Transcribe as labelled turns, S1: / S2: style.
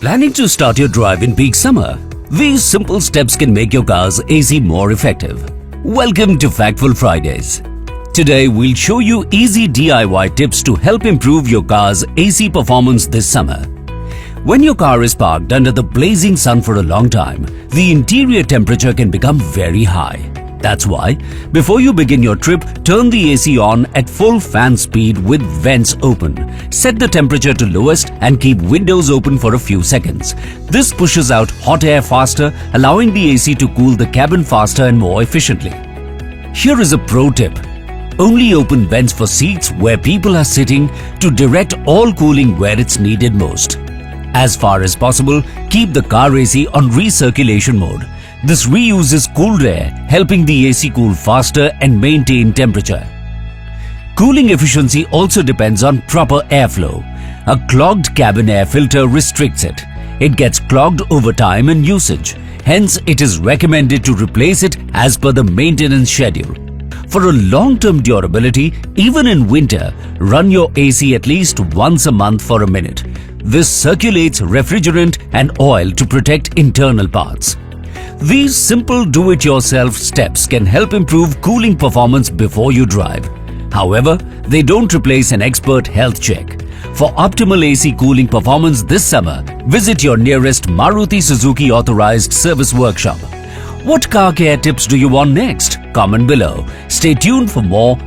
S1: Planning to start your drive in peak summer? These simple steps can make your car's AC more effective. Welcome to Factful Fridays. Today we'll show you easy DIY tips to help improve your car's AC performance this summer. When your car is parked under the blazing sun for a long time, the interior temperature can become very high. That's why, before you begin your trip, turn the AC on at full fan speed with vents open. Set the temperature to lowest and keep windows open for a few seconds. This pushes out hot air faster, allowing the AC to cool the cabin faster and more efficiently. Here is a pro tip. Only open vents for seats where people are sitting to direct all cooling where it's needed most. As far as possible, keep the car AC on recirculation mode. This reuses cooled air, helping the AC cool faster and maintain temperature. Cooling efficiency also depends on proper airflow. A clogged cabin air filter restricts it. It gets clogged over time and usage. Hence, it is recommended to replace it as per the maintenance schedule. For a long-term durability, even in winter, run your AC at least once a month for a minute. This circulates refrigerant and oil to protect internal parts. These simple do-it-yourself steps can help improve cooling performance before you drive. However, they don't replace an expert health check. For optimal AC cooling performance this summer, visit your nearest Maruti Suzuki authorized service workshop. What car care tips do you want next? Comment below. Stay tuned for more